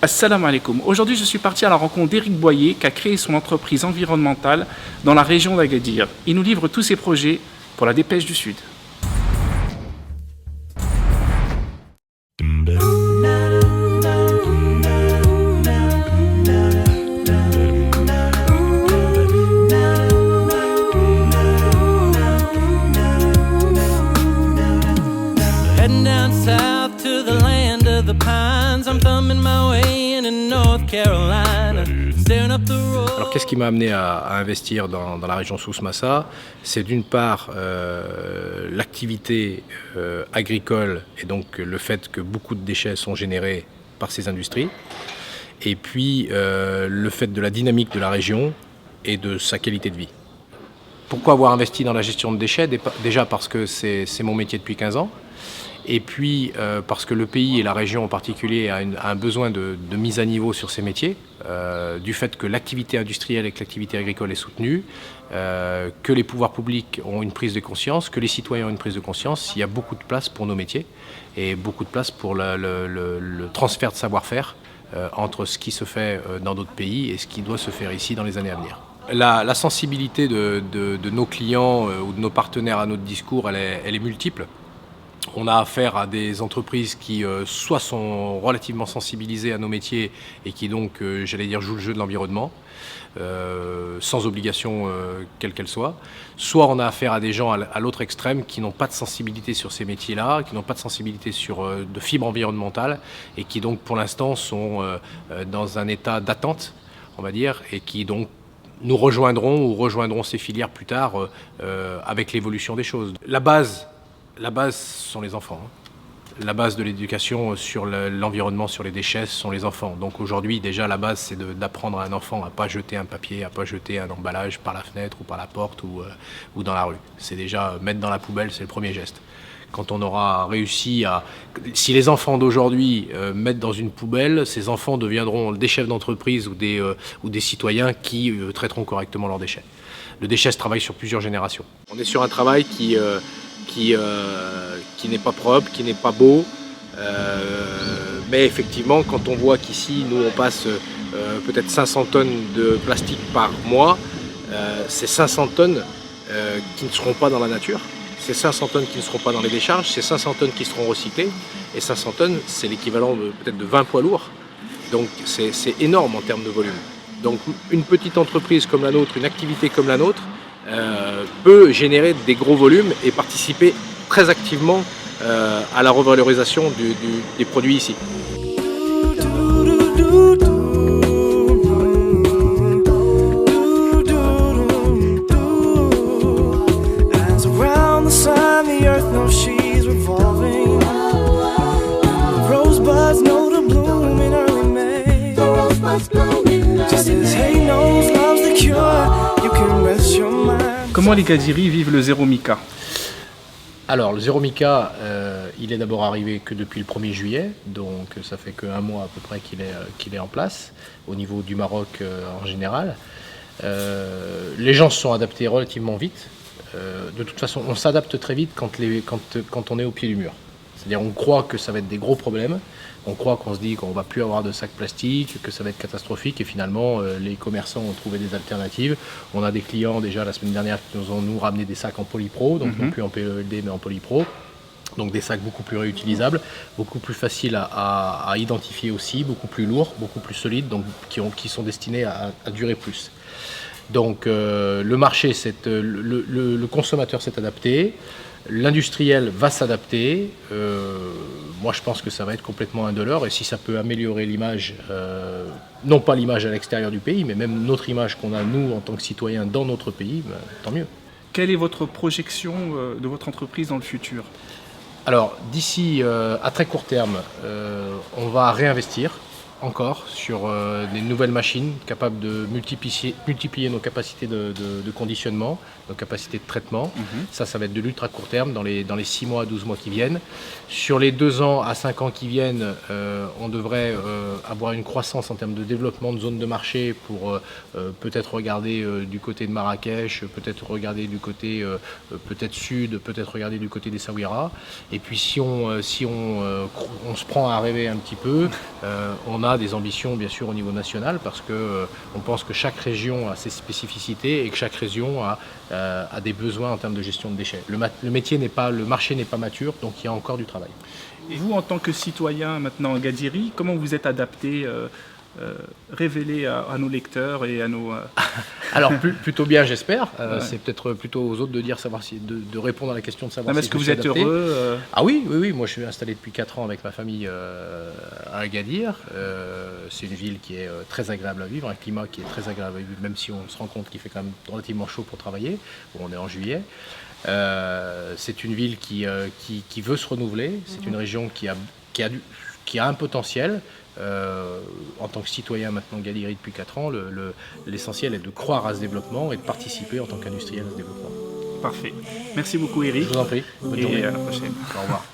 Assalamu alaikum. Aujourd'hui, je suis parti à la rencontre d'Éric Boyer qui a créé son entreprise environnementale dans la région d'Agadir. Il nous livre tous ses projets pour la Dépêche du Sud. Heading down south to the land of the pines. I'm thumbing my way into North Carolina. Staring up the road. Alors qu'est-ce qui m'a amené à investir dans la région Souss-Massa? C'est d'une part l'activité agricole et donc le fait que beaucoup de déchets sont générés par ces industries. Et puis le fait de la dynamique de la région et de sa qualité de vie. Pourquoi avoir investi dans la gestion de déchets? Déjà parce que c'est mon métier depuis 15 ans. Et puis parce que le pays et la région en particulier a un besoin de mise à niveau sur ces métiers, du fait que l'activité industrielle et que l'activité agricole est soutenue, que les pouvoirs publics ont une prise de conscience, que les citoyens ont une prise de conscience. Il y a beaucoup de place pour nos métiers et beaucoup de place pour le transfert de savoir-faire entre ce qui se fait dans d'autres pays et ce qui doit se faire ici dans les années à venir. La sensibilité de nos clients ou de nos partenaires à notre discours, elle est multiple. On a affaire à des entreprises qui soit sont relativement sensibilisées à nos métiers et qui donc, jouent le jeu de l'environnement, sans obligation quelle qu'elle soit. Soit on a affaire à des gens à l'autre extrême qui n'ont pas de sensibilité sur ces métiers-là, qui n'ont pas de sensibilité de fibre environnementale et qui donc pour l'instant sont dans un état d'attente, on va dire, et qui donc nous rejoindront ces filières plus tard avec l'évolution des choses. La base, ce sont les enfants. La base de l'éducation sur l'environnement, sur les déchets, ce sont les enfants. Donc aujourd'hui, déjà, la base, c'est d'apprendre à un enfant à ne pas jeter un papier, à ne pas jeter un emballage par la fenêtre ou par la porte ou dans la rue. C'est déjà mettre dans la poubelle, c'est le premier geste. Quand on aura réussi à... Si les enfants d'aujourd'hui mettent dans une poubelle, ces enfants deviendront des chefs d'entreprise ou des citoyens qui traiteront correctement leurs déchets. Le déchet se travaille sur plusieurs générations. On est sur un travail qui n'est pas propre, qui n'est pas beau, mais effectivement quand on voit qu'ici nous on passe peut-être 500 tonnes de plastique par mois, c'est 500 tonnes qui ne seront pas dans la nature, c'est 500 tonnes qui ne seront pas dans les décharges, c'est 500 tonnes qui seront recyclées, et 500 tonnes c'est l'équivalent peut-être de 20 poids lourds, donc c'est énorme en termes de volume. Donc une petite entreprise comme la nôtre, une activité comme la nôtre, peut générer des gros volumes et participer très activement à la revalorisation des produits ici. Comment les Gadiri vivent le zéro mica? Alors le zéro mica, il est d'abord arrivé que depuis le 1er juillet, donc ça fait qu'un mois à peu près qu'il est en place, au niveau du Maroc en général. Les gens se sont adaptés relativement vite. De toute façon, on s'adapte très vite quand on est au pied du mur. C'est-à-dire on croit que ça va être des gros problèmes, on croit qu'on se dit qu'on ne va plus avoir de sacs plastiques, que ça va être catastrophique et finalement les commerçants ont trouvé des alternatives. On a des clients déjà la semaine dernière qui nous ont ramené des sacs en polypro, donc non plus en PELD mais en polypro. Donc des sacs beaucoup plus réutilisables, beaucoup plus faciles à identifier aussi, beaucoup plus lourds, beaucoup plus solides, donc qui sont destinés à durer plus. Donc le marché, le consommateur s'est adapté. L'industriel va s'adapter. Moi, je pense que ça va être complètement indolore. Et si ça peut améliorer l'image, non pas l'image à l'extérieur du pays, mais même notre image qu'on a, nous, en tant que citoyens, dans notre pays, tant mieux. Quelle est votre projection de votre entreprise dans le futur? Alors, d'ici à très court terme, on va réinvestir encore sur des nouvelles machines capables de multiplier nos capacités de conditionnement, nos capacités de traitement. Ça va être de l'ultra court terme dans les 6 mois à 12 mois qui viennent. Sur les 2 ans à 5 ans qui viennent, on devrait avoir une croissance en termes de développement de zones de marché pour peut-être regarder du côté de Marrakech, peut-être regarder du côté peut-être sud, peut-être regarder du côté des Saouira. Et puis si on se prend à rêver un petit peu, on a a des ambitions bien sûr au niveau national parce que on pense que chaque région a ses spécificités et que chaque région a des besoins en termes de gestion de déchets. Le marché n'est pas mature, donc il y a encore du travail. Et vous, en tant que citoyen maintenant en Gadiri, comment vous êtes adapté, révélé à nos lecteurs et à nos... Alors plutôt bien, j'espère. C'est peut-être plutôt aux autres de dire, de répondre à la question de savoir Est-ce si que je vous suis êtes adapté. heureux Ah oui. Moi, je suis installé depuis 4 ans avec ma famille à Agadir. C'est une ville qui est très agréable à vivre, un climat qui est très agréable à vivre, même si on se rend compte qu'il fait quand même relativement chaud pour travailler. Bon, on est en juillet. C'est une ville qui veut se renouveler. C'est une région qui a un potentiel. En tant que citoyen maintenant Gadiri depuis 4 ans, l'essentiel est de croire à ce développement et de participer en tant qu'industriel à ce développement. Parfait. Merci beaucoup Eric. Je vous en prie. Bonne journée. Et à la prochaine. Au revoir.